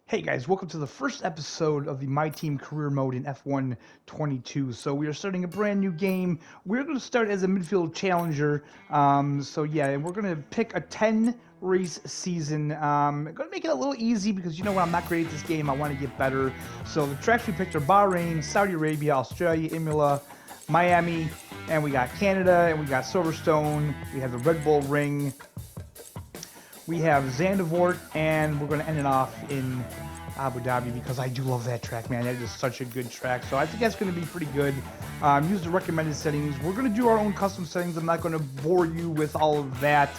Hey guys, welcome to the first episode of the My Team career mode in F1 22. So we are starting a brand new game. We're going to start as a midfield challenger. And we're going to pick a 10 race season. I'm going to make it a little easy because you know what, I'm not great at this game. I want to get better. So the tracks we picked are Bahrain, Saudi Arabia, Australia, Imola, Miami, and we got Canada, and we got Silverstone. We have the Red Bull Ring. We have Zandvoort, and we're going to end it off in Abu Dhabi because I do love that track, man. That is such a good track. So I think that's going to be pretty good. Use the recommended settings. We're going to do our own custom settings. I'm not going to bore you with all of that.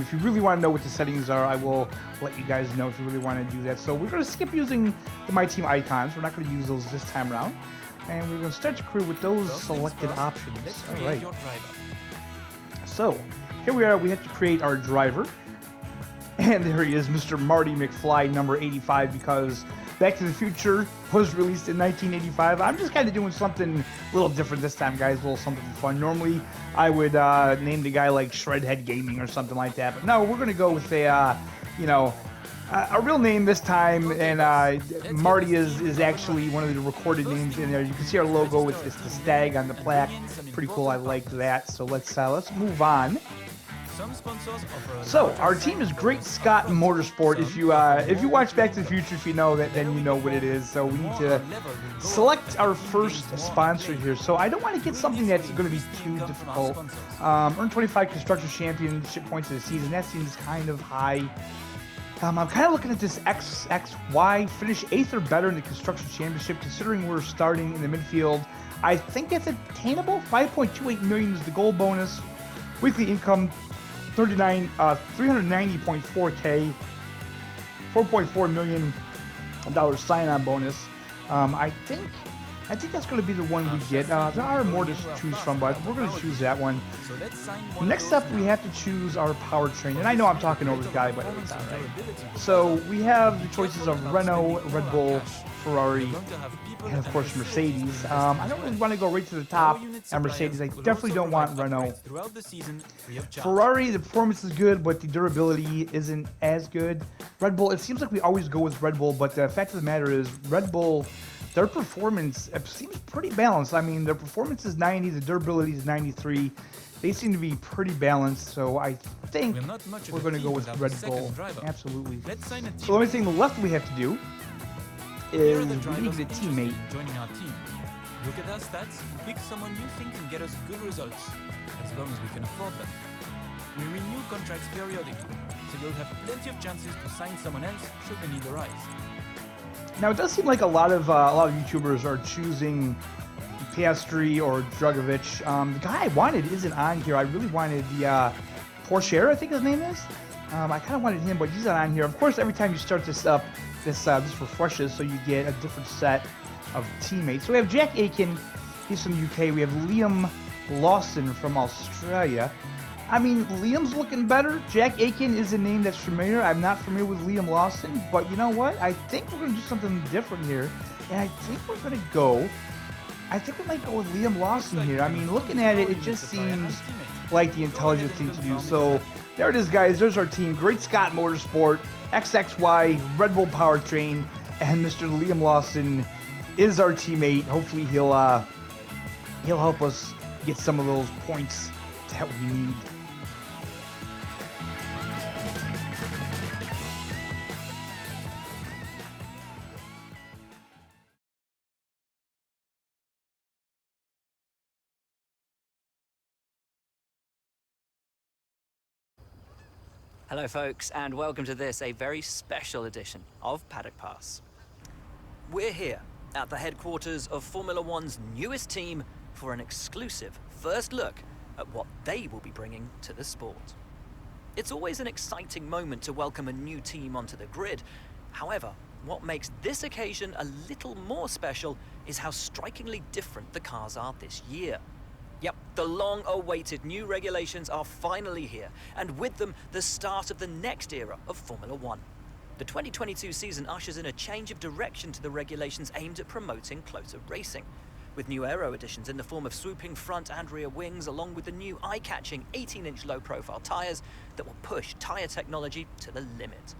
If you really want to know what the settings are, I will let you guys know if you really want to do that. So we're going to skip using the My Team icons. We're not going to use those this time around. And we're going to start your career with those selected options. All right. So here we are. We have to create our driver. And there he is, Mr. Marty McFly, number 85, because Back to the Future was released in 1985. I'm just kind of doing something a little different this time, guys, a little something fun. Normally, I would name the guy like Shredhead Gaming or something like that. But no, we're going to go with a real name this time. And Marty is actually one of the recorded names in there. You can see our logo with the stag on the plaque. Pretty cool. I like that. So let's move on. So our team is Great Scott Motorsport. If you watch Back to the Future, if you know that, then you know what it is. So we need to select our first sponsor here. So I don't want to get something that's going to be too difficult. Earn 25 Constructor Championship points of the season. That seems kind of high. I'm kind of looking at this XXY. Finish 8th or better in the Construction Championship, considering we're starting in the midfield. I think that's attainable. 5.28 million is the goal bonus. Weekly income 390.4K, $4.4 million sign-on bonus. I think that's going to be the one we get. There are more to choose from, but we're going to choose that one. Next up, we have to choose our powertrain. And I know I'm talking over the guy, but it's all right. So we have the choices of Renault, Red Bull, Ferrari, and of course Mercedes. I don't really want to go right to the top at Mercedes. I definitely don't want Renault. Ferrari, the performance is good, but the durability isn't as good. Red Bull, it seems like we always go with Red Bull, but the fact of the matter is Red Bull, their performance seems pretty balanced. I mean, their performance is 90, the durability is 93. They seem to be pretty balanced, so I think we're going to go with Red Bull. Absolutely. So the only thing left we have to do is we need a teammate. Joining our team. Look at our stats, pick someone you think can get us good results, as long as we can afford them. We renew contracts periodically, so you'll have plenty of chances to sign someone else should the need arise. Now it does seem like a lot of YouTubers are choosing Piastri or Drugovic. The guy I wanted isn't on here. I really wanted the Porsche, I think his name is. I kind of wanted him, but he's not on here. Of course, every time you start this up, this refreshes, so you get a different set of teammates. So we have Jack Aiken, he's from the UK. We have Liam Lawson from Australia. I mean, Liam's looking better. Jack Aiken is a name that's familiar. I'm not familiar with Liam Lawson, but you know what? I think we're going to do something different here, and I think we might go with Liam Lawson here. I mean, looking at it, it just seems like the intelligent thing to do. So there it is, guys. There's our team. Great Scott Motorsport, XXY, Red Bull Powertrain, and Mr. Liam Lawson is our teammate. Hopefully he'll help us get some of those points that we need. Hello folks, and welcome to this, a very special edition of Paddock Pass. We're here at the headquarters of Formula One's newest team for an exclusive first look at what they will be bringing to the sport. It's always an exciting moment to welcome a new team onto the grid. However, what makes this occasion a little more special is how strikingly different the cars are this year. Yep, the long-awaited new regulations are finally here, and with them, the start of the next era of Formula One. The 2022 season ushers in a change of direction to the regulations aimed at promoting closer racing, with new aero additions in the form of swooping front and rear wings, along with the new eye-catching 18-inch low-profile tyres that will push tyre technology to the limit.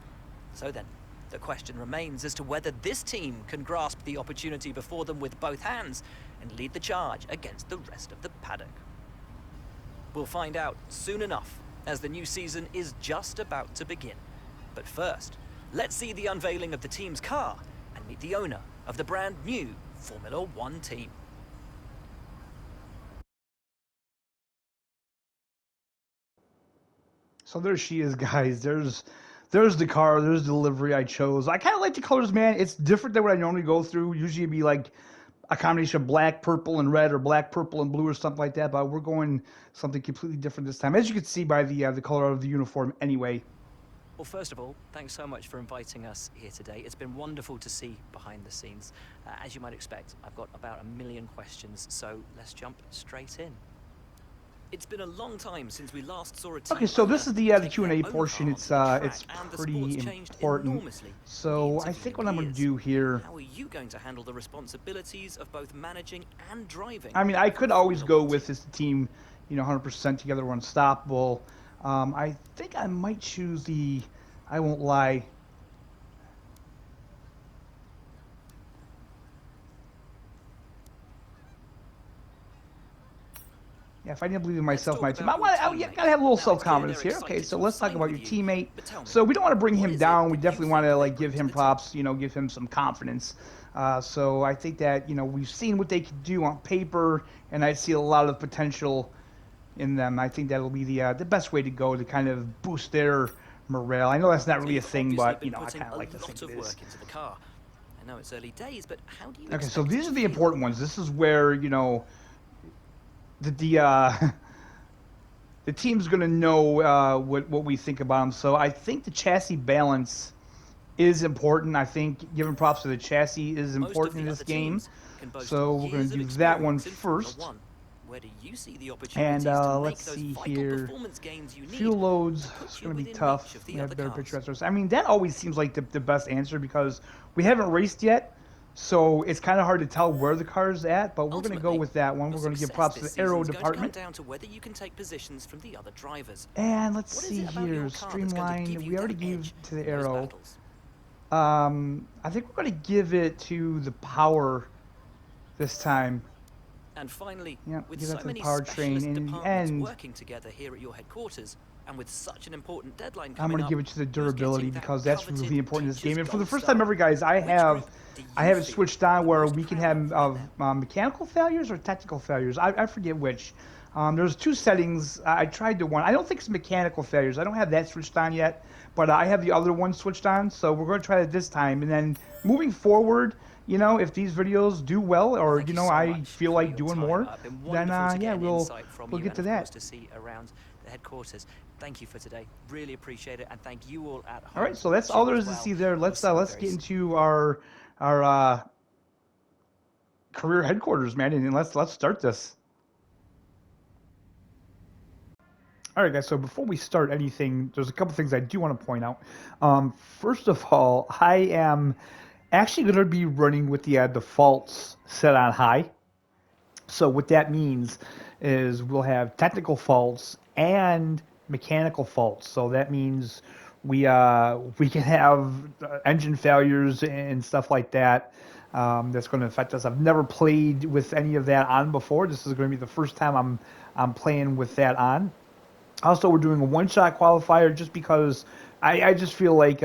So then, The question remains as to whether this team can grasp the opportunity before them with both hands and lead the charge against the rest of the paddock. We'll find out soon enough, as the new season is just about to begin. But first, let's see the unveiling of the team's car and meet the owner of the brand new Formula One team. So there she is, guys. There's the car. There's the delivery I chose. I kind of like the colors, man. It's different than what I normally go through. Usually it'd be like a combination of black, purple, and red, or black, purple, and blue, or something like that. But we're going something completely different this time, as you can see by the color of the uniform. Anyway. Well, first of all, thanks so much for inviting us here today. It's been wonderful to see behind the scenes. As you might expect, I've got about 1 million questions, so let's jump straight in. It's been a long time since we last saw a team. Okay, so this is the take Q&A their own portion. car It's onto the it's track, and the pretty sport's changed important. enormously So in the I think what intervening I'm gonna years. do here. How are you going to handle the responsibilities of both managing and driving? I mean, I could always Formula go One with team? this team, 100% together, we're unstoppable. I think I might choose the. I won't lie. Yeah, if I didn't believe in myself, talk my team, about your yeah, teammate. gotta have a little Now, it's clear self-confidence they're here. Okay, excited so to let's have talk signed about with your you. teammate. But tell me, So we don't want to bring what him is it down. We that you definitely think want to they like bring give to him the team? props. Give him some confidence. So I think that we've seen what they can do on paper, and I see a lot of potential in them. I think that'll be the best way to go to kind of boost their morale. I know that's not So really a you've thing, obviously but been I putting kind of a like to think lot it of is. work into the car. I know it's early days, but how do you Okay, so expect it these to are the feel? important ones. This is where the the team's gonna know what we think about them. So I think the chassis balance is important. I think giving props to the chassis is Most of important in the this other game. teams can boast So we're gonna years of do that one experience in Formula first. One. Where do you see the And opportunities to make let's those see vital here. performance gains you need Fuel loads, to it's put you going to be within reach tough. of We the have other better picture cars? restoration. I mean, that always seems like the best answer because we haven't raced yet, so it's kind of hard to tell where the car's at, but we're going to go Ultimately, with that one. your We're going to give success props to this the aero season is going to come department. down to whether you can take positions from the other drivers. And let's What is see it about here, your car that's going to give streamline. you We already that gave edge to the in those aero. battles? I think we're going to give it to the power this time. And finally, Yep, with give that so to the many powertrain. specialist And in the departments end, working together here at your headquarters, and with such an important deadline I'm coming going to up, give it to the who's durability getting that because that's coveted really important in this Teachers game. And for the Gold first Star? time ever, guys, I Which have group do I you have it feel switched on the where most we can proud have right now? mechanical failures or technical failures. I forget which. There's two settings. I tried the one. I don't think it's mechanical failures. I don't have that switched on yet, but I have the other one switched on. So we're going to try it this time. And then moving forward, if these videos do well or, Thank you so I much feel for like your doing time. more, Been then wonderful to yeah, get an insight from we'll you get to and of course that. to see around the headquarters. Thank you for today. Really appreciate it, and thank you all at home. All right, so that's all there is to see there. Let's get into our career headquarters, man, and let's start this. All right, guys. So before we start anything, there's a couple things I do want to point out. First of all, I am actually going to be running with the defaults set on high. So what that means is we'll have technical faults and mechanical faults. So that means we can have engine failures and stuff like that. That's going to affect us. I've never played with any of that on before. This is going to be the first time I'm playing with that on. Also, we're doing a one-shot qualifier just because I just feel like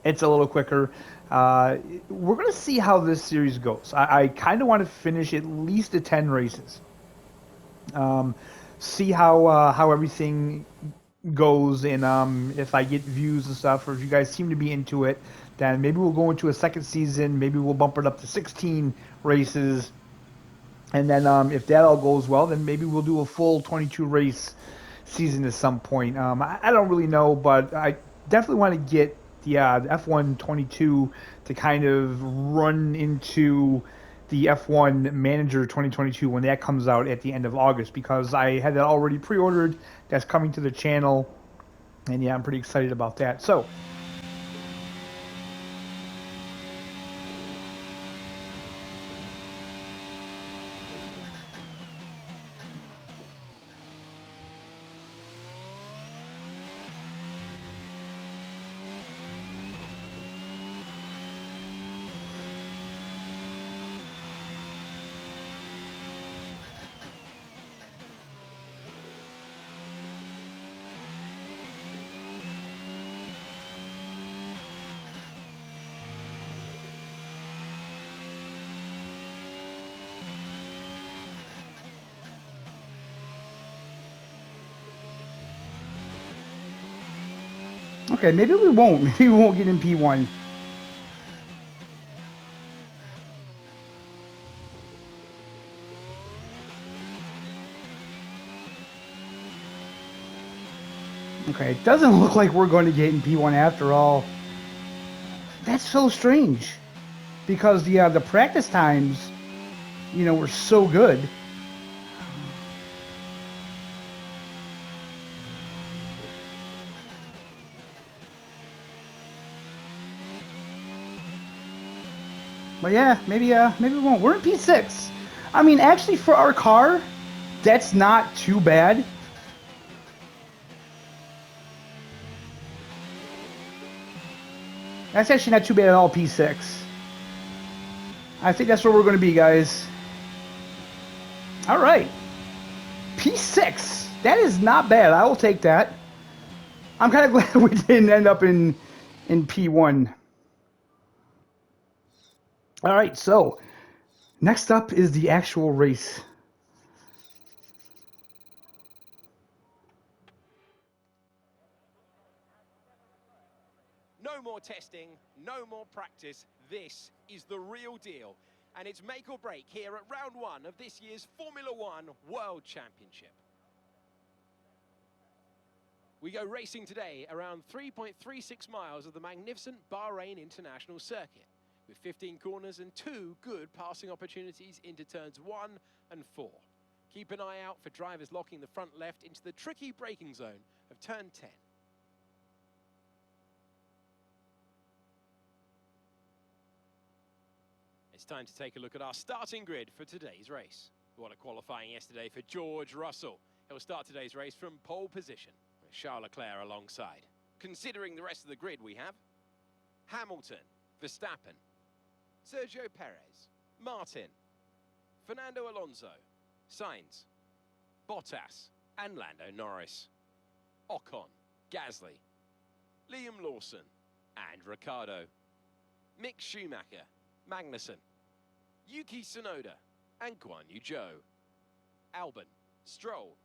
it's a little quicker. We're going to see how this series goes. I kind of want to finish at least the 10 races. See how everything goes, and if I get views and stuff, or if you guys seem to be into it, then maybe we'll go into a second season. Maybe we'll bump it up to 16 races. And then if that all goes well, then maybe we'll do a full 22 race season at some point. I don't really know, but I definitely want to get the F1 22 to kind of run into the F1 Manager 2022 when that comes out at the end of August, because I had that already pre-ordered. That's coming to the channel, and yeah, I'm pretty excited about that. So Okay, maybe we won't. Maybe we won't get in P1. Okay, it doesn't look like we're going to get in P1 after all. That's so strange. Because the practice times, you know, were so good. But yeah, maybe we won't. We're in P6. I mean, actually, for our car, that's not too bad. That's actually not too bad at all, P6. I think that's where we're going to be, guys. All right. P6. That is not bad. I will take that. I'm kind of glad we didn't end up in P1. All right, so next up is the actual race. No more testing, no more practice. This is the real deal. And it's make or break here at round one of this year's Formula One World Championship. We go racing today around 3.36 miles of the magnificent Bahrain International Circuit, with 15 corners and 2 good passing opportunities into turns 1 and 4. Keep an eye out for drivers locking the front left into the tricky braking zone of turn 10. It's time to take a look at our starting grid for today's race. What a qualifying yesterday for George Russell. He'll start today's race from pole position, with Charles Leclerc alongside. Considering the rest of the grid we have: Hamilton, Verstappen, Sergio Perez, Martin, Fernando Alonso, Sainz, Bottas, and Lando Norris. Ocon, Gasly, Liam Lawson, and Ricciardo. Mick Schumacher, Magnussen, Yuki Tsunoda, and Guan Yu Zhou. Albon, Stroll,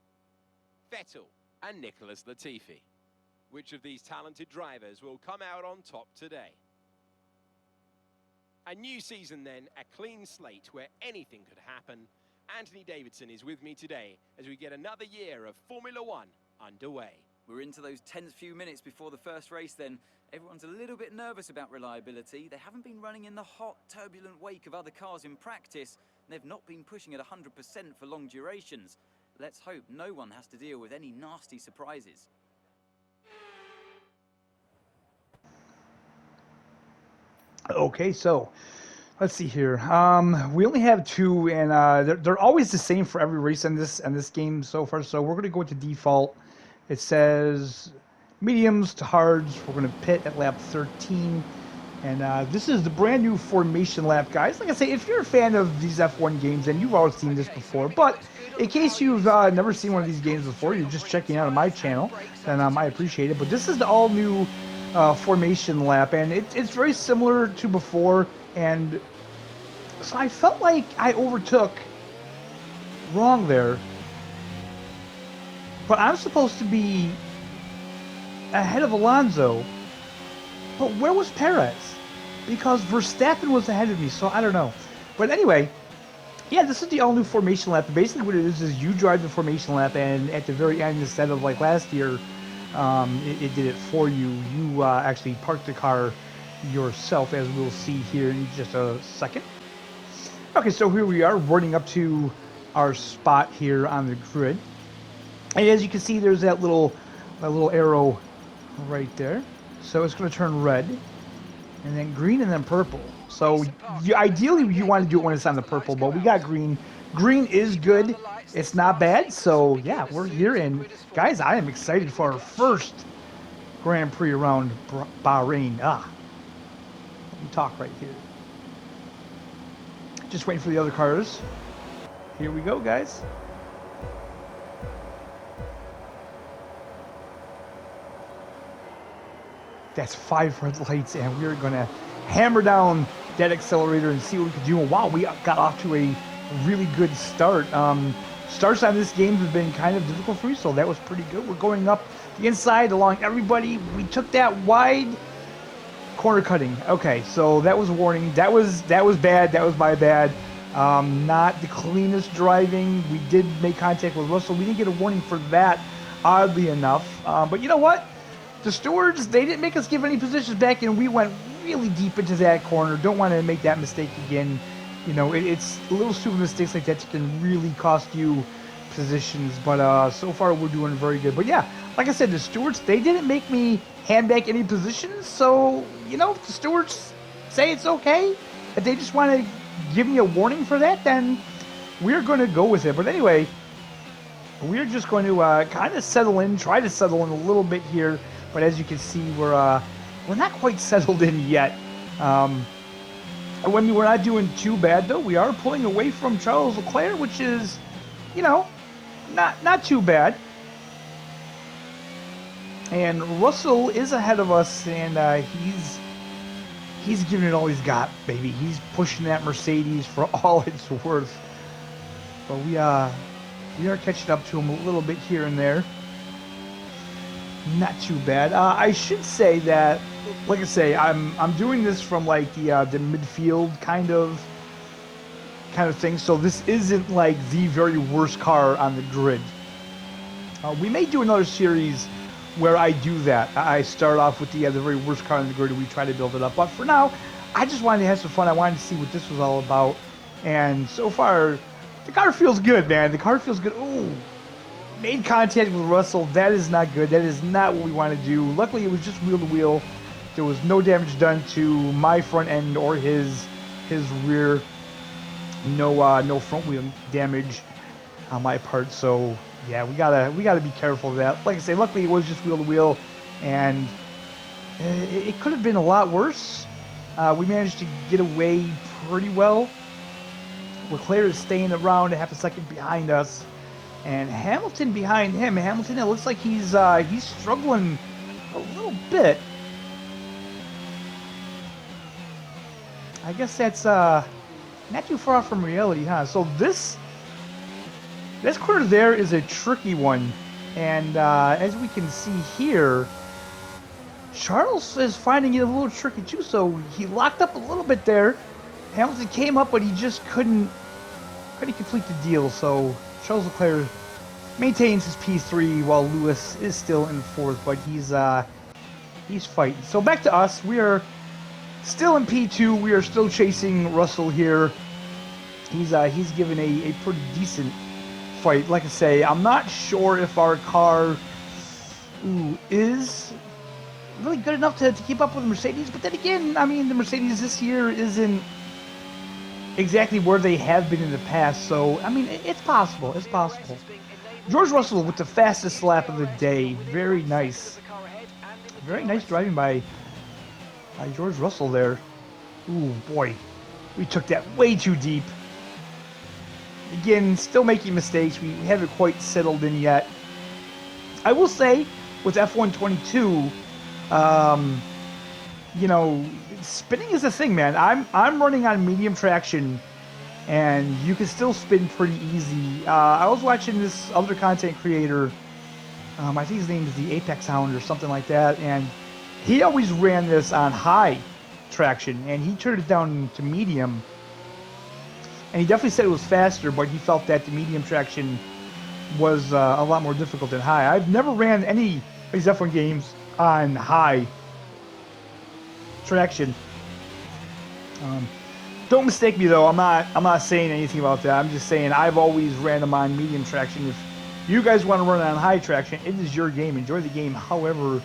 Vettel, and Nicholas Latifi. Which of these talented drivers will come out on top today? A new season then, a clean slate where anything could happen. Anthony Davidson is with me today as we get another year of Formula One underway. We're into those tense few minutes before the first race then. Everyone's a little bit nervous about reliability. They haven't been running in the hot, turbulent wake of other cars in practice. They've not been pushing at 100% for long durations. Let's hope no one has to deal with any nasty surprises. Okay, so let's see here. We only have 2, and they're always the same for every race in this game so far. So we're going to go to default. It says mediums to hards. We're going to pit at lap 13. And this is the brand new formation lap, guys. Like I say, if you're a fan of these F1 games, then you've already seen this before. But in case you've never seen one of these games before, you're just checking out on my channel, then I appreciate it. But this is the all-new formation lap, and it's very similar to before. And so I felt like I overtook wrong there. But I'm supposed to be ahead of Alonso. But where was Perez? Because Verstappen was ahead of me, so I don't know. But anyway, yeah, this is the all-new formation lap. Basically what it is you drive the formation lap, and at the very end, instead of like last year, it did it for you. You actually park the car yourself, as we'll see here in just a second. Okay, so here we are, running up to our spot here on the grid. And as you can see, there's that little arrow right there. So it's going to turn red, and then green, and then purple. So ideally you want to do it when it's on the purple, but we got green. Green is good. It's not bad. So yeah, we're here, and guys, I am excited for our first Grand Prix around Bahrain. Let me talk right here. Just waiting for the other cars. Here we go, guys. That's 5 red lights, and we're going to hammer down that accelerator and see what we can do. And wow, we got off to a really good start. starts on this game have been kind of difficult for me, so that was pretty good. We're going up the inside along everybody. We took that wide corner cutting. Okay, so that was a warning. That was bad. That was my bad. Not the cleanest driving. We did make contact with Russell. We didn't get a warning for that, oddly enough. But you know what? The stewards, they didn't make us give any positions back, and we went really deep into that corner. Don't want to make that mistake again. You know, it's little stupid mistakes like that that can really cost you positions. But so far, we're doing very good. But yeah, like I said, the stewards, they didn't make me hand back any positions. So, you know, if the stewards say it's okay, if they just want to give me a warning for that, then we're going to go with it. But anyway, we're just going to kind of settle in, try to settle in a little bit here. But as you can see, we're not quite settled in yet. I mean, we're not doing too bad, though. We are pulling away from Charles Leclerc, which is, you know, not too bad. And Russell is ahead of us, and he's giving it all he's got, baby. He's pushing that Mercedes for all it's worth. But we are catching up to him a little bit here and there. Not too bad. I should say that, like I say, I'm doing this from like the midfield kind of thing. So this isn't like the very worst car on the grid. We may do another series where I do that. I start off with the very worst car on the grid and we try to build it up. But for now, I just wanted to have some fun. I wanted to see what this was all about. And so far, the car feels good, man. The car feels good. Ooh. Made contact with Russell. That is not good. That is not what we want to do. Luckily, it was just wheel to wheel. There was no damage done to my front end or his rear. No front wheel damage on my part. So yeah, we gotta be careful of that. Like I say, luckily it was just wheel to wheel, and it could have been a lot worse. We managed to get away pretty well. Leclerc is staying around a half a second behind us. And Hamilton behind him. Hamilton, it looks like he's struggling a little bit. I guess that's not too far off from reality, huh? So this corner there is a tricky one, and as we can see here, Charles is finding it a little tricky too. So he locked up a little bit there. Hamilton came up, but he just couldn't complete the deal. So Charles Leclerc maintains his P3 while Lewis is still in fourth, but he's fighting. So back to us. We are still in P2. We are still chasing Russell here. He's given a pretty decent fight. Like I say, I'm not sure if our car is really good enough to keep up with the Mercedes, but then again, I mean, the Mercedes this year isn't exactly where they have been in the past, so I mean, it's possible. It's possible. George Russell with the fastest lap of the day. Very nice. Very nice driving by George Russell there. Ooh, boy. We took that way too deep. Again, still making mistakes. We haven't quite settled in yet. I will say, with F122, you know, spinning is a thing, man. I'm running on medium traction, and you can still spin pretty easy. I was watching this other content creator. I think his name is the Apex Hound or something like that, and he always ran this on high traction, and he turned it down to medium. And he definitely said it was faster, but he felt that the medium traction was a lot more difficult than high. I've never ran any of these F1 games on high traction. Don't mistake me though. I'm not saying anything about that. I'm just saying I've always ran them on medium traction. If you guys want to run it on high traction, it is your game. Enjoy the game however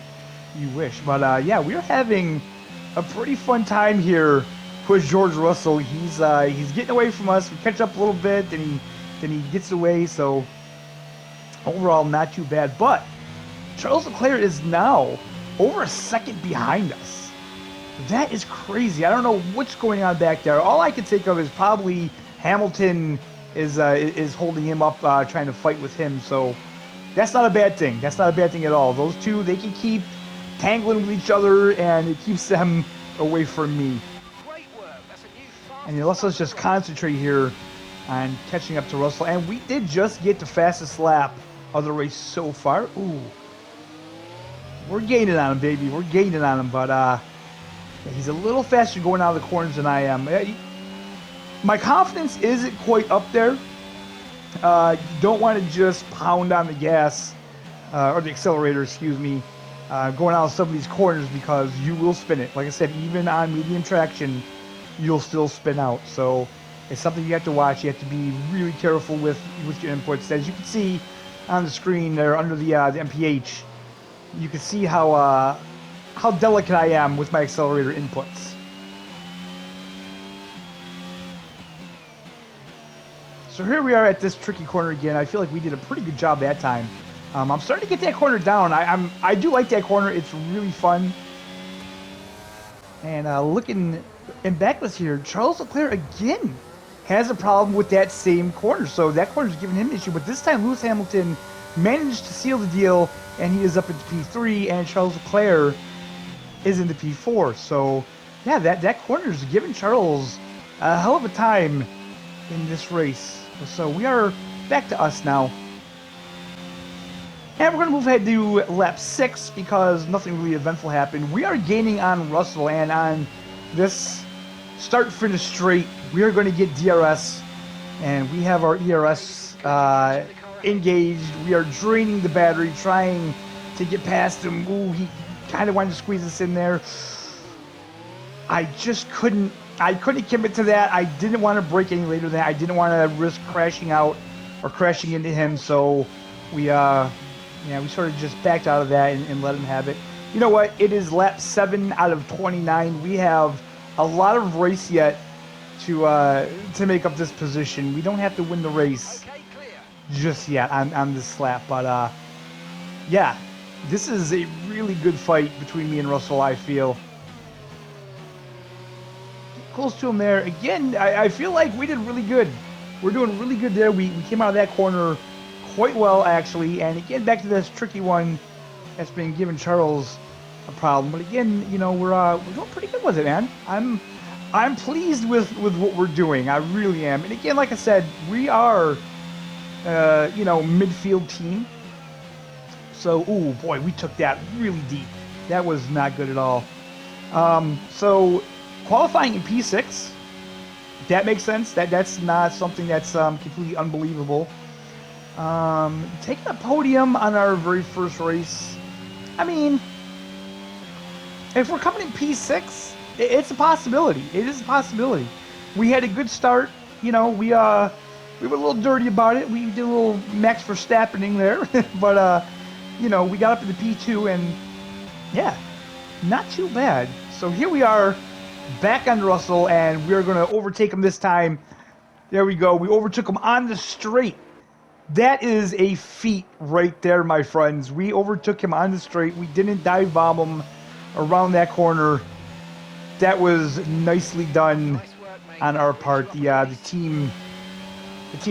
you wish. But yeah, we're having a pretty fun time here with George Russell. He's getting away from us. We catch up a little bit, then he gets away. So overall, not too bad. But Charles Leclerc is now over a second behind us. That is crazy. I don't know what's going on back there. All I can think of is probably Hamilton is holding him up, trying to fight with him. So that's not a bad thing. That's not a bad thing at all. Those two, they can keep tangling with each other, and it keeps them away from me. And let's just concentrate here on catching up to Russell. And we did just get the fastest lap of the race so far. Ooh. We're gaining on him, baby. We're gaining on him. But yeah, he's a little faster going out of the corners than I am. My confidence isn't quite up there. You don't want to just pound on the gas, or the accelerator, excuse me, going out of some of these corners, because you will spin it. Like I said, even on medium traction, you'll still spin out. So it's something you have to watch. You have to be really careful with your inputs. As you can see on the screen there under the MPH, you can see how delicate I am with my accelerator inputs. So here we are at this tricky corner again. I feel like we did a pretty good job that time. I'm starting to get that corner down. I do like that corner. It's really fun. And looking in backlist here, Charles Leclerc again has a problem with that same corner. So that corner is giving him an issue. But this time Lewis Hamilton managed to seal the deal, and he is up into P3, and Charles Leclerc is into P4. So yeah, that corner is giving Charles a hell of a time in this race. So we are back to us now. And we're going to move ahead to lap 6 because nothing really eventful happened. We are gaining on Russell, and on this start-finish straight, we are going to get DRS, and we have our ERS engaged. We are draining the battery, trying to get past him. Ooh, he kind of wanted to squeeze us in there. I just couldn't commit to that. I didn't want to break any later than that. I didn't want to risk crashing out or crashing into him, so we sort of just backed out of that and let him have it. You know what? It is lap 7 out of 29. We have a lot of race yet to make up this position. We don't have to win the race just yet on this lap, but yeah, this is a really good fight between me and Russell, I feel. Close to him there. Again, I feel like we did really good. We're doing really good there. We came out of that corner quite well, actually. And again, back to this tricky one that's been giving Charles a problem. But again, you know, we're doing pretty good with it, man. I'm pleased with what we're doing. I really am. And again, like I said, we are midfield team. So, ooh, boy, we took that really deep. That was not good at all. So qualifying in P6, that makes sense. That's not something that's completely unbelievable. Taking a podium on our very first race. I mean, if we're coming in P6, it's a possibility. It is a possibility. We had a good start. You know, we were a little dirty about it. We did a little Max Verstappening there, but we got up to the P2, and yeah, not too bad. So here we are, back on Russell, and we're going to overtake him this time. There we go. We overtook him on the straight. That is a feat right there, my friends. We overtook him on the straight. We didn't dive bomb him around that corner. That was nicely done on our part. The team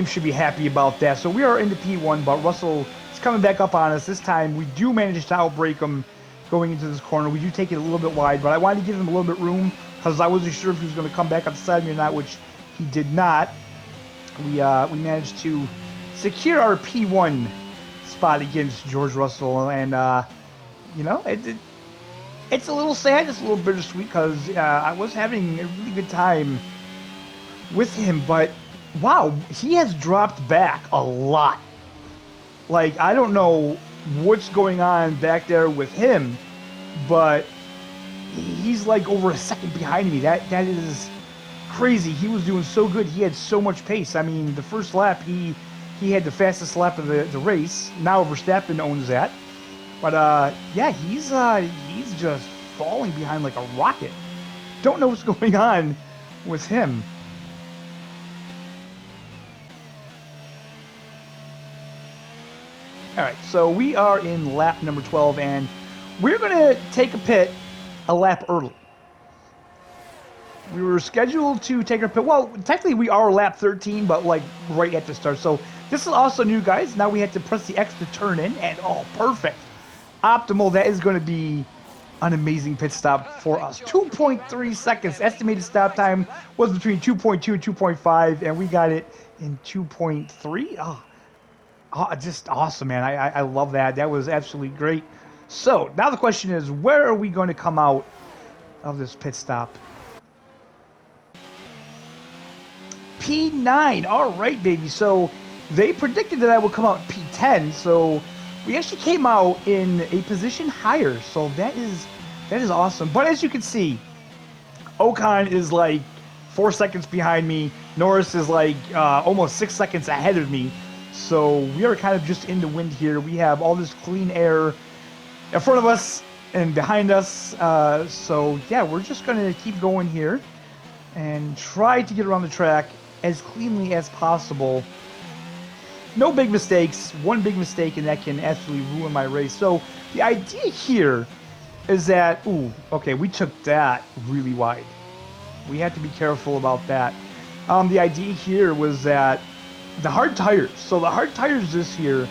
should be happy about that. So we are into P1, but Russell is coming back up on us. This time we do manage to outbrake him going into this corner. We do take it a little bit wide, but I wanted to give him a little bit room because I wasn't sure if he was going to come back up the side of me or not, which he did not. We managed to secure our P1 spot against George Russell, and it's a little sad, it's a little bittersweet because I was having a really good time with him, but wow, he has dropped back a lot. Like, I don't know what's going on back there with him, but he's like over a second behind me. That is crazy. He was doing so good. He had so much pace. I mean, the first lap, he had the fastest lap of the race. Now Verstappen owns that. But yeah, he's just falling behind like a rocket. Don't know what's going on with him. All right, so we are in lap number 12, and we're going to take a pit a lap early. We were scheduled to take our pit. Well, technically we are lap 13, but like right at the start. So this is also new, guys. Now we have to press the X to turn in, and oh, perfect. Optimal. That is going to be an amazing pit stop for us. 2.3 seconds. Estimated stop time was between 2.2 and 2.5, and we got it in 2.3. Just awesome, man. I love that. That was absolutely great. So now the question is, where are we going to come out of this pit stop? P9. All right, baby. So they predicted that I would come out P10. So we actually came out in a position higher. So that is awesome. But as you can see, Ocon is like 4 seconds behind me. Norris is like almost 6 seconds ahead of me. So we are kind of just in the wind here. We have all this clean air in front of us and behind us. So yeah, we're just going to keep going here and try to get around the track as cleanly as possible. No big mistakes. One big mistake and that can absolutely ruin my race. So the idea here is that, ooh, okay, we took that really wide. We had to be careful about that. The idea here was that the hard tires. So the hard tires this year,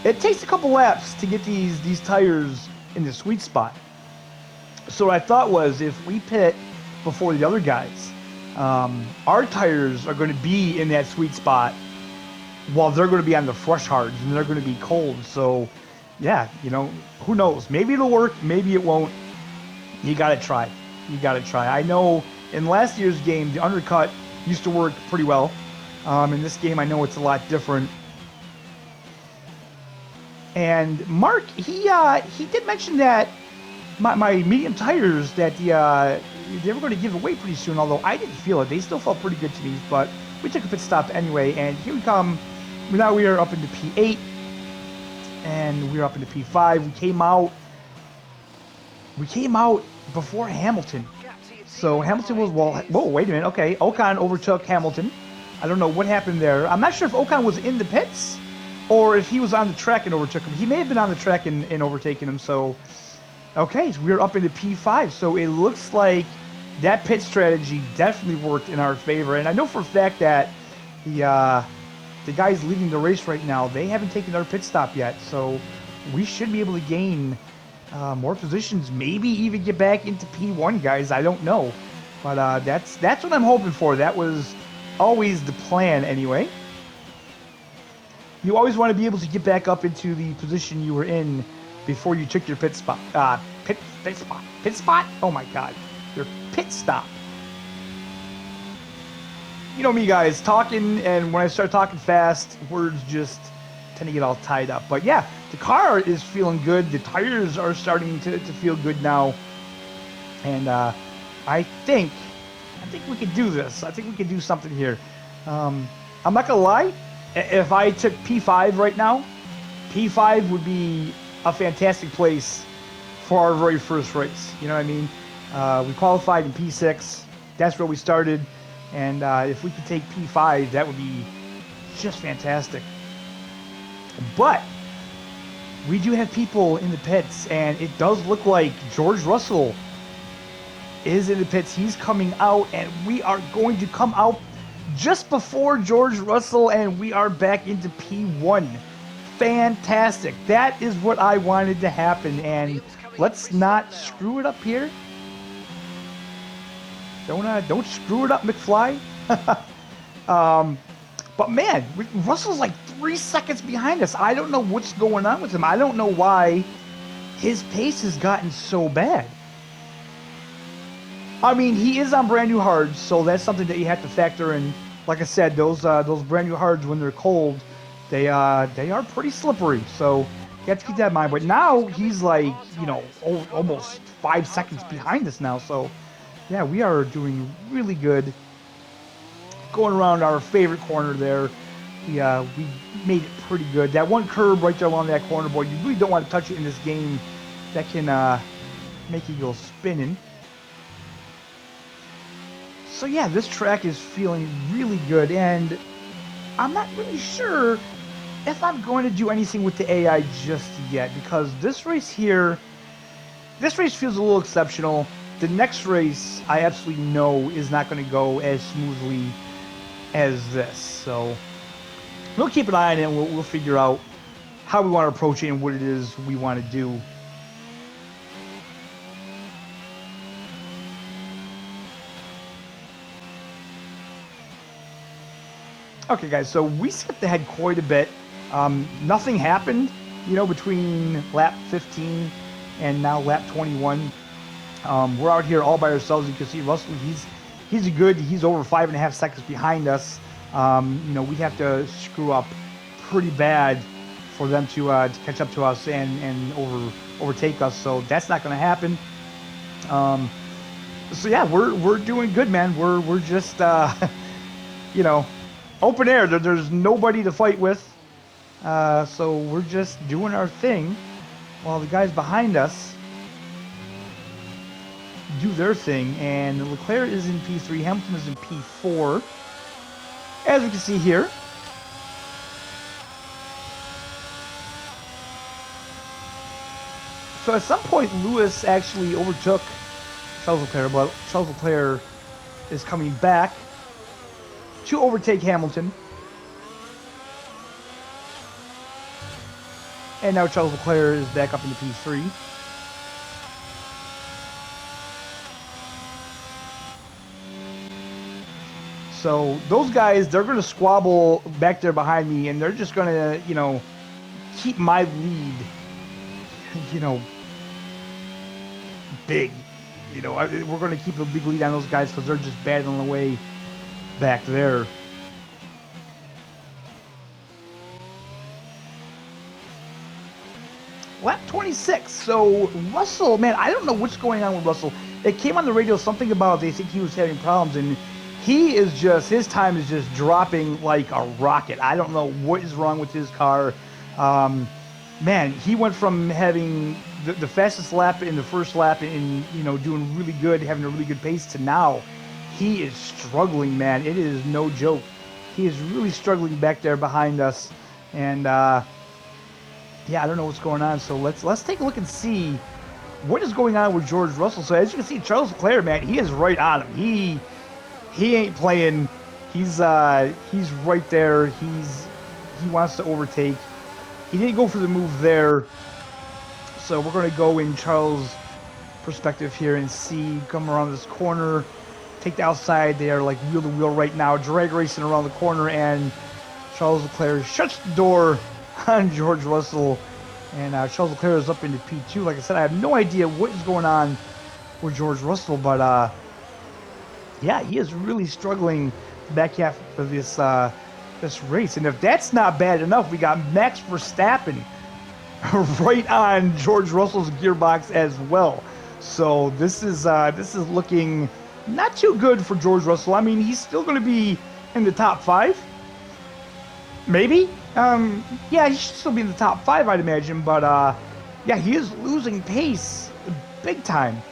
it takes a couple laps to get these tires in the sweet spot. So what I thought was, if we pit before the other guys, our tires are going to be in that sweet spot while they're going to be on the fresh hards and they're going to be cold. So yeah, you know, who knows? Maybe it'll work, maybe it won't. You got to try. You got to try. I know in last year's game, the undercut used to work pretty well. In this game, I know it's a lot different. And Mark, he did mention that my medium tires that they were going to give away pretty soon. Although I didn't feel it, they still felt pretty good to me. But we took a pit stop anyway, and here we come. Now we are up into P8, and we're up into P5. We came out before Hamilton. So Hamilton was, well, whoa, wait a minute. Okay, Ocon overtook Hamilton. I don't know what happened there. I'm not sure if Ocon was in the pits or if he was on the track and overtook him. He may have been on the track and overtaken him. So, okay, so we're up into P5. So it looks like that pit strategy definitely worked in our favor. And I know for a fact that the guys leading the race right now, they haven't taken their pit stop yet. So we should be able to gain more positions, maybe even get back into P1, guys. I don't know. But that's what I'm hoping for. That was always the plan anyway. You always want to be able to get back up into the position you were in before you took your pit spot. Pit spot? Oh my God. Your pit stop. You know me, guys, talking, and when I start talking fast, words just tend to get all tied up. But yeah, the car is feeling good. The tires are starting to feel good now. And I think we could do this. I think we could do something here. I'm not gonna lie. If I took P5 right now, P5 would be a fantastic place for our very first race. You know what I mean? We qualified in P6. That's where we started. And if we could take P5, that would be just fantastic. But we do have people in the pits, and it does look like George Russell is in the pits. He's coming out, and we are going to come out just before George Russell, and we are back into P1. Fantastic. That is what I wanted to happen, and let's not screw it up here. Don't screw it up, McFly. But man, Russell's like 3 seconds behind us. I don't know what's going on with him. I don't know why his pace has gotten so bad. I mean, he is on brand new hards, so that's something that you have to factor in. Like I said, those brand new hards, when they're cold, they are pretty slippery. So you have to keep that in mind. But now he's like, you know, almost 5 seconds behind us now. So yeah, we are doing really good. Going around our favorite corner there, we made it pretty good. That one curb right there along that corner, boy, you really don't want to touch it in this game. That can make you go spinning. So yeah, this track is feeling really good, and I'm not really sure if I'm going to do anything with the AI just yet, because this race here, this race feels a little exceptional. The next race, I absolutely know, is not going to go as smoothly as this. So we'll keep an eye on it, and we'll figure out how we want to approach it and what it is we want to do. Okay, guys, so we skipped ahead quite a bit. Nothing happened, between lap 15 and now lap 21. We're out here all by ourselves. You can see Russell, he's over 5.5 seconds behind us. We have to screw up pretty bad for them to catch up to us and overtake us. So that's not going to happen. So yeah, we're doing good, man. We're just open air. There's nobody to fight with. So we're just doing our thing while the guys behind us do their thing. And Leclerc is in P3, Hamilton is in P4, as we can see here. So at some point, Lewis actually overtook Charles Leclerc, but Charles Leclerc is coming back to overtake Hamilton. And now Charles Leclerc is back up into P3. So those guys, they're going to squabble back there behind me, and they're just going to, keep my lead, big. We're going to keep a big lead on those guys because they're just battling away back there. Lap 26. So Russell, man, I don't know what's going on with Russell. It came on the radio something about they think he was having problems, and his time is just dropping like a rocket. I don't know what is wrong with his car. Man, he went from having the fastest lap in the first lap and doing really good, having a really good pace, to now he is struggling, man. It is no joke. He is really struggling back there behind us, and yeah, I don't know what's going on. So let's take a look and see what is going on with George Russell. So as you can see, Charles Leclerc, man, he is right on him. He ain't playing. He's right there. He wants to overtake. He didn't go for the move there. So we're going to go in Charles' perspective here and see, come around this corner, take the outside. They are like wheel to wheel right now, drag racing around the corner, and Charles Leclerc shuts the door on George Russell, and Charles Leclerc is up into P2. Like I said, I have no idea what is going on with George Russell, but yeah, he is really struggling the back half of this race. And if that's not bad enough, we got Max Verstappen right on George Russell's gearbox as well. So this is looking not too good for George Russell. I mean, he's still going to be in the top 5, maybe. Yeah, he should still be in the top 5, I'd imagine. But yeah, he is losing pace big time.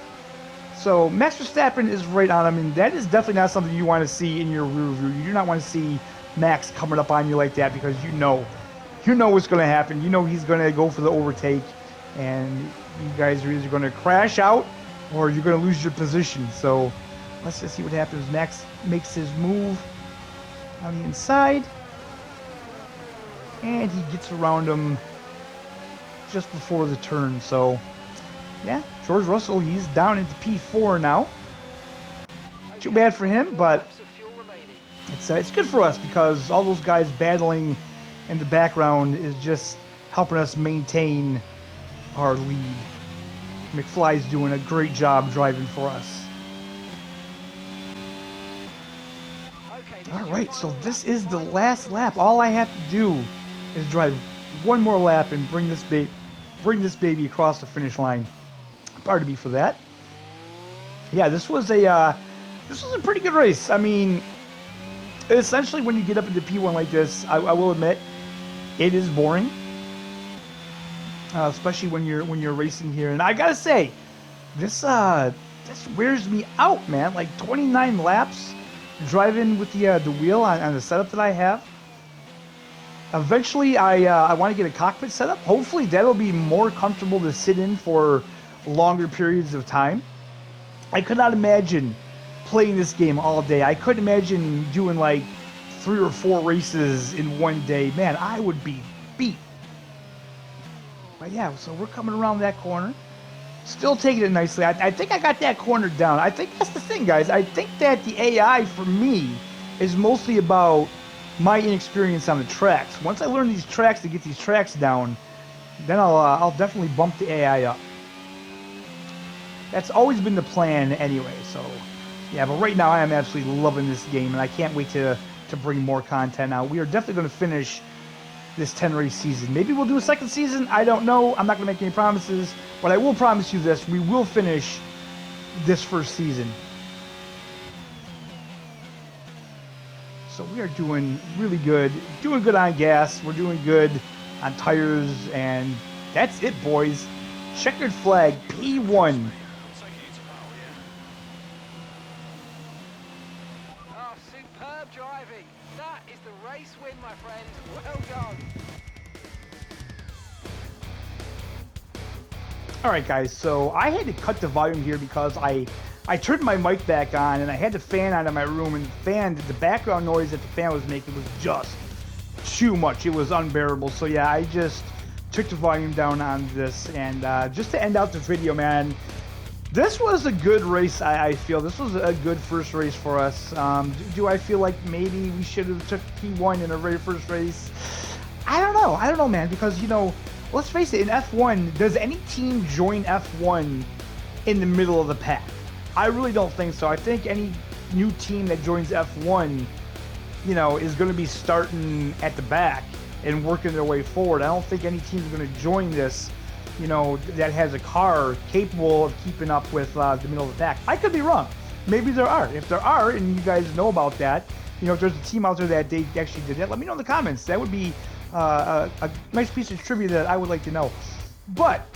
So Max Verstappen is right on him, and that is definitely not something you want to see in your rear view. You do not want to see Max coming up on you like that, because you know what's going to happen. You know he's going to go for the overtake, and you guys are either going to crash out or you're going to lose your position. So let's just see what happens. Max makes his move on the inside, and he gets around him just before the turn. So yeah, George Russell, he's down into P4 now. Too bad for him, but it's good for us, because all those guys battling in the background is just helping us maintain our lead. McFly's doing a great job driving for us. All right, so this is the last lap. All I have to do is drive one more lap and bring this baby across the finish line. Pardon me for that. Yeah, this was a pretty good race. I mean, essentially, when you get up into P1 like this, I will admit, it is boring, especially when you're racing here. And I gotta say, this wears me out, man. Like 29 laps driving with the wheel on the setup that I have. Eventually, I want to get a cockpit setup. Hopefully, that'll be more comfortable to sit in for longer periods of time. I could not imagine playing this game all day. I couldn't imagine doing like 3 or 4 races in one day. Man, I would be beat. But yeah, so we're coming around that corner. Still taking it nicely. I think I got that corner down. I think that's the thing, guys. I think that the AI for me is mostly about my inexperience on the tracks. Once I learn these tracks to get these tracks down, then I'll definitely bump the AI up. That's always been the plan anyway, so yeah, but right now I am absolutely loving this game, and I can't wait to bring more content out. We are definitely going to finish this 10 race season. Maybe we'll do a second season, I don't know. I'm not going to make any promises, but I will promise you this: we will finish this first season. So we are doing really good, on gas, we're doing good on tires, and that's it, boys. Checkered flag, P1. Oh, superb driving. That is the race win, my friend. Well done. All right, guys, so I had to cut the volume here because I turned my mic back on, and I had the fan on in my room, and the background noise that the fan was making was just too much. It was unbearable. So yeah, I just took the volume down on this, and just to end out the video, man, this was a good race. I feel this was a good first race for us. Do I feel like maybe we should have took P1 in our very first race? I don't know, man, because, you know, let's face it, in F1, does any team join F1 in the middle of the pack? I really don't think so. I think any new team that joins F1, you know, is going to be starting at the back and working their way forward. I don't think any team is going to join this, you know, that has a car capable of keeping up with the middle of the pack. I could be wrong. Maybe there are. If there are, and you guys know about that, you know, if there's a team out there that they actually did that, let me know in the comments. That would be a nice piece of trivia that I would like to know. But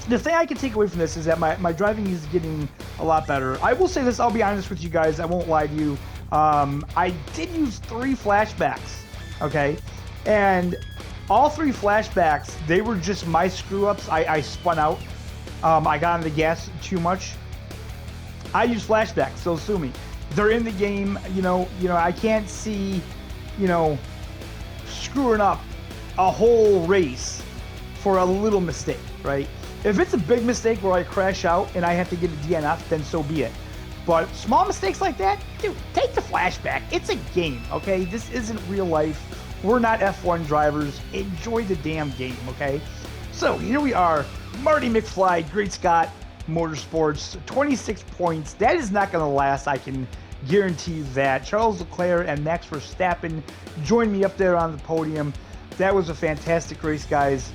the thing I can take away from this is that my driving is getting a lot better. I will say this, I'll be honest with you guys, I won't lie to you. I did use 3 flashbacks, okay? And all 3 flashbacks, they were just my screw-ups. I spun out. I got on the gas too much. I use flashbacks, so sue me. They're in the game, you know, I can't see, you know, screwing up a whole race for a little mistake, right? If it's a big mistake where I crash out and I have to get a DNF, then so be it. But small mistakes like that, dude, take the flashback. It's a game, okay? This isn't real life. We're not F1 drivers. Enjoy the damn game, okay? So here we are, Marty McFly, Great Scott Motorsports, 26 points. That is not going to last, I can guarantee you that. Charles Leclerc and Max Verstappen joined me up there on the podium. That was a fantastic race, guys.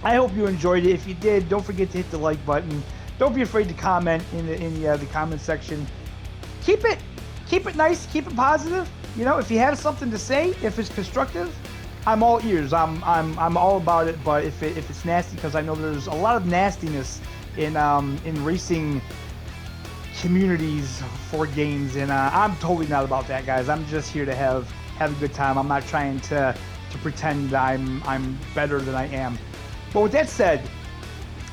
I hope you enjoyed it. If you did, don't forget to hit the like button. Don't be afraid to comment in the comment section. Keep it nice, keep it positive. You know, if you have something to say, if it's constructive, I'm all ears. I'm all about it. But if it's nasty, because I know there's a lot of nastiness in racing communities for games, and I'm totally not about that, guys. I'm just here to have a good time. I'm not trying to pretend I'm better than I am. But with that said,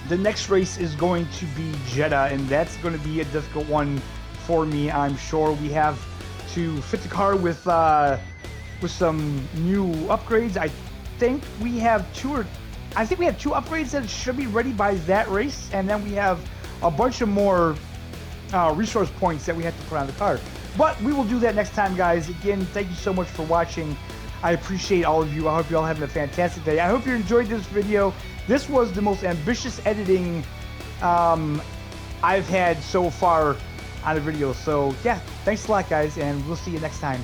the next race is going to be Jeddah, and that's going to be a difficult one for me, I'm sure. We have to fit the car with some new upgrades. I think we have 2 upgrades that should be ready by that race, and then we have a bunch of more resource points that we have to put on the car. But we will do that next time, guys. Again, thank you so much for watching. I appreciate all of you. I hope you're all having a fantastic day. I hope you enjoyed this video. This was the most ambitious editing I've had so far on a video. So yeah, thanks a lot, guys, and we'll see you next time.